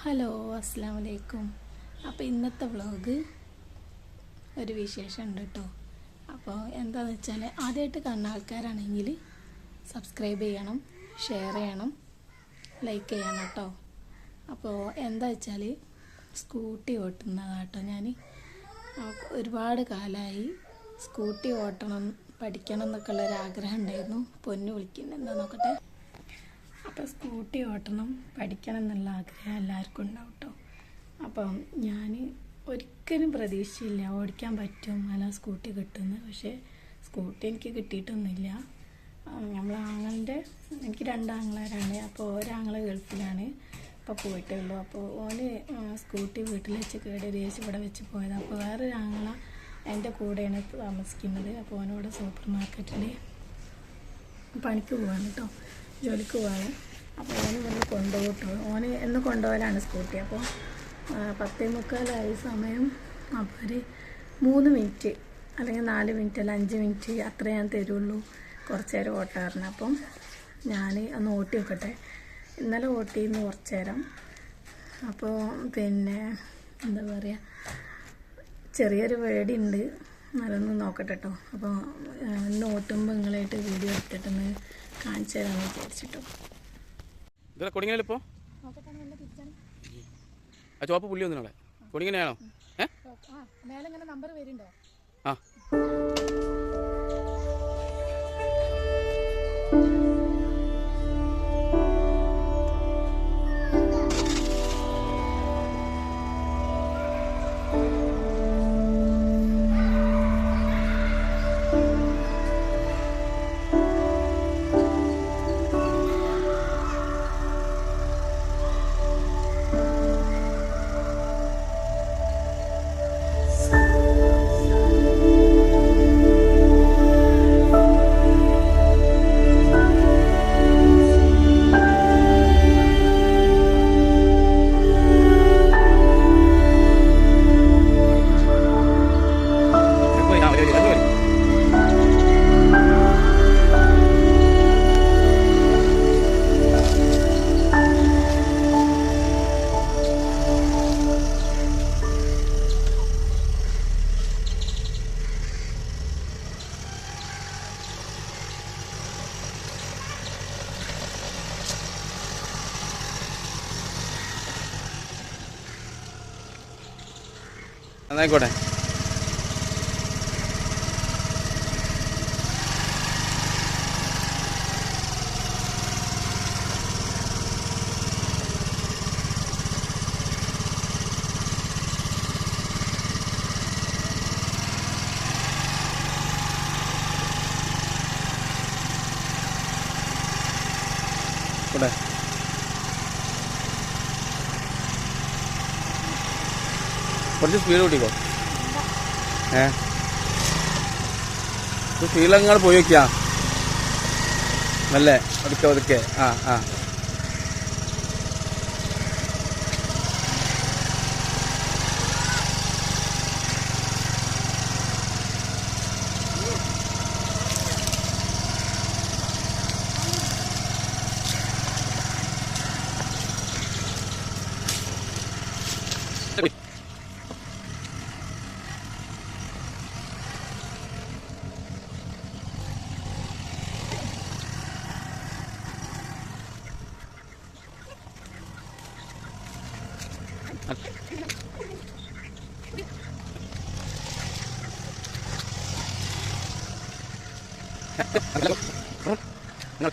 Hello അസ്സലാമു അലൈക്കും. അപ്പോൾ ഇന്നത്തെ വ്ളോഗ് ഒരു വിശേഷം ഉണ്ട് കേട്ടോ. അപ്പോൾ എന്താണെന്ന് വെച്ചാൽ ആദ്യമായിട്ട് കാണുന്ന ആൾക്കാരാണെങ്കിൽ സബ്സ്ക്രൈബ് ചെയ്യണം, ഷെയർ ചെയ്യണം, ലൈക്ക് ചെയ്യണം കേട്ടോ. അപ്പോൾ എന്താ വെച്ചാൽ സ്കൂട്ടി ഓട്ടുന്നതാട്ടോ. ഞാൻ ഒരുപാട് കാലമായി സ്കൂട്ടി ഓട്ടണം പഠിക്കണം എന്നൊക്കെ ഉള്ളൊരാഗ്രഹം ഉണ്ടായിരുന്നു. പൊന്നു വിളിക്കുന്നത് എന്താ നോക്കട്ടെ. അപ്പോൾ സ്കൂട്ടി ഓട്ടണം പഠിക്കണം എന്നുള്ള ആഗ്രഹം എല്ലാവർക്കും ഉണ്ടാവും കേട്ടോ. അപ്പം ഞാൻ ഒരിക്കലും പ്രതീക്ഷിച്ചില്ല ഓടിക്കാൻ പറ്റും അല്ല സ്കൂട്ടി കിട്ടുമെന്ന്. പക്ഷേ സ്കൂട്ടി എനിക്ക് കിട്ടിയിട്ടൊന്നുമില്ല. എനിക്ക് രണ്ടാങ്ങളാരാണ്. അപ്പോൾ ഒരാങ്ങളെ ഗൾഫിലാണ്, ഇപ്പോൾ പോയിട്ടേ ഉള്ളൂ. അപ്പോൾ ഓന് സ്കൂട്ടി വീട്ടിൽ വെച്ച് കേടരിച്ച് ഇവിടെ വെച്ച് പോയത്. അപ്പോൾ വേറൊരു ആങ്ങള എൻ്റെ കൂടെയാണ് താമസിക്കുന്നത്. അപ്പോൾ ഓനോട് സൂപ്പർ മാർക്കറ്റിൽ പണിക്ക് പോവാണ് കേട്ടോ, ജോലിക്ക് പോവാണ്. അപ്പോൾ ഓന് ഇവിടുന്ന് കൊണ്ടുപോകട്ടോ. ഓന് എന്ന് കൊണ്ടുപോകലാണ് സ്കൂട്ടി. അപ്പോൾ 10:45 സമയം. അപ്പോൾ ഒരു 3 മിനിറ്റ് അല്ലെങ്കിൽ 4 മിനിറ്റ് അല്ല 5 മിനിറ്റ് അത്രേ ഞാൻ തരുള്ളൂ കുറച്ച് നേരം ഓട്ടാറുണ്ട്. അപ്പം ഞാൻ ഒന്ന് ഓട്ടി നോക്കട്ടെ. ഇന്നലെ ഓട്ടിന്ന് കുറച്ച് നേരം. അപ്പോൾ പിന്നെ എന്താ പറയുക, ചെറിയൊരു പേടിയുണ്ട്, അതൊന്ന് നോക്കട്ടെ കേട്ടോ. അപ്പോൾ ഇന്ന് ഓട്ടുമ്പോൾ നിങ്ങളായിട്ട് വീഡിയോ എടുത്തിട്ടൊന്ന് കാണിച്ചു തരാമെന്ന് വിചാരിച്ചിട്ടോ. കൊടിങ്ങനല്ലോ ആ ചോപ്പ് പുള്ളി ഒന്നിനോടെ കൊടിങ്ങനെയാണോ? മേലെ നമ്പർ വരുന്നുണ്ടോ? ആ എന്നായിക്കോട്ടെ. കുറച്ച് സ്പീഡ് കൂട്ടിക്കോ. സ്പീഡിലങ്ങാട് പോയി വയ്ക്കാ നല്ല ഒതുക്കെ ഒതുക്കെ. ആ ആ നിങ്ങൾ